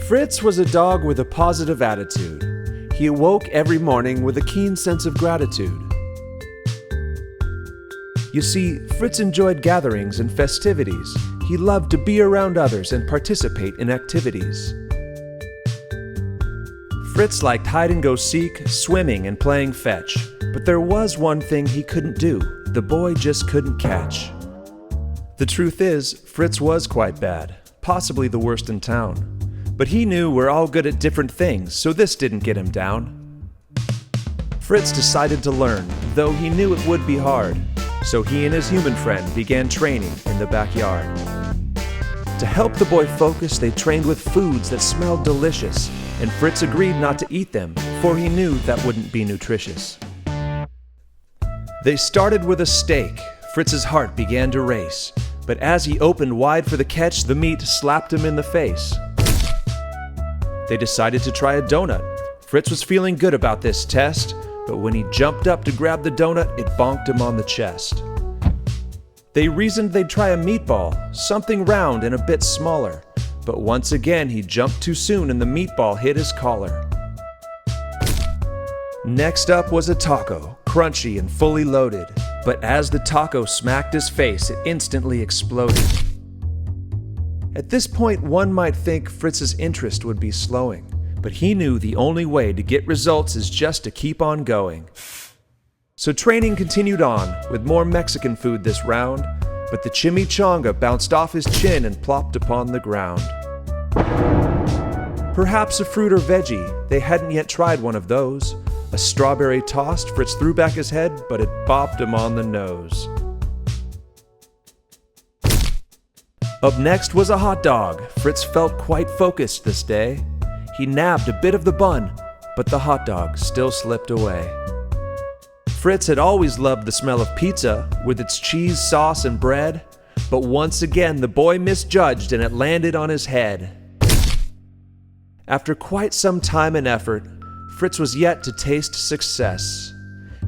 Fritz was a dog with a positive attitude. He awoke every morning with a keen sense of gratitude. You see, Fritz enjoyed gatherings and festivities. He loved to be around others and participate in activities. Fritz liked hide-and-go-seek, swimming, and playing fetch. But there was one thing he couldn't do. The boy just couldn't catch. The truth is, Fritz was quite bad, possibly the worst in town. But he knew we're all good at different things, so this didn't get him down. Fritz decided to learn, though he knew it would be hard. So he and his human friend began training in the backyard. To help the boy focus, they trained with foods that smelled delicious, and Fritz agreed not to eat them, for he knew that wouldn't be nutritious. They started with a steak. Fritz's heart began to race, but as he opened wide for the catch, the meat slapped him in the face. They decided to try a donut. Fritz was feeling good about this test, but when he jumped up to grab the donut, it bonked him on the chest. They reasoned they'd try a meatball, something round and a bit smaller, but once again he jumped too soon and the meatball hit his collar. Next up was a taco, crunchy and fully loaded, but as the taco smacked his face, it instantly exploded. At this point, one might think Fritz's interest would be slowing, but he knew the only way to get results is just to keep on going. So training continued on, with more Mexican food this round, but the chimichanga bounced off his chin and plopped upon the ground. Perhaps a fruit or veggie, they hadn't yet tried one of those. A strawberry tossed, Fritz threw back his head, but it bopped him on the nose. Up next was a hot dog. Fritz felt quite focused this day. He nabbed a bit of the bun, but the hot dog still slipped away. Fritz had always loved the smell of pizza, with its cheese, sauce, and bread, but once again the boy misjudged and it landed on his head. After quite some time and effort, Fritz was yet to taste success.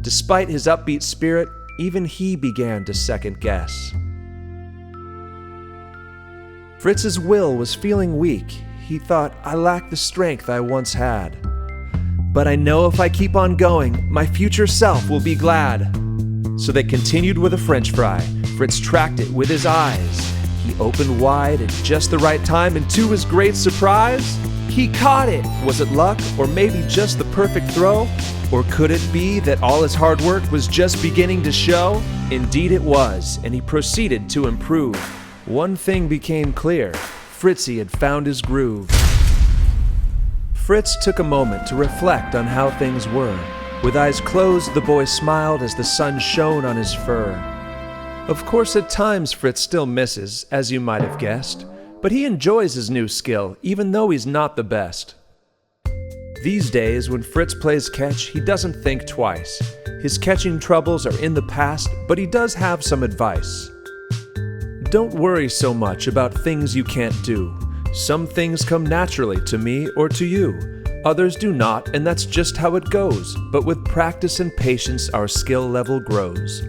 Despite his upbeat spirit, even he began to second guess. Fritz's will was feeling weak. He thought, I lack the strength I once had. But I know if I keep on going, my future self will be glad. So they continued with a French fry. Fritz tracked it with his eyes. He opened wide at just the right time, and to his great surprise, he caught it. Was it luck, or maybe just the perfect throw? Or could it be that all his hard work was just beginning to show? Indeed it was, and he proceeded to improve. One thing became clear. Fritzy had found his groove. Fritz took a moment to reflect on how things were. With eyes closed, the boy smiled as the sun shone on his fur. Of course, at times Fritz still misses, as you might have guessed, but he enjoys his new skill, even though he's not the best. These days, when Fritz plays catch, he doesn't think twice. His catching troubles are in the past, but he does have some advice. Don't worry so much about things you can't do. Some things come naturally to me or to you. Others do not, and that's just how it goes. But with practice and patience, our skill level grows.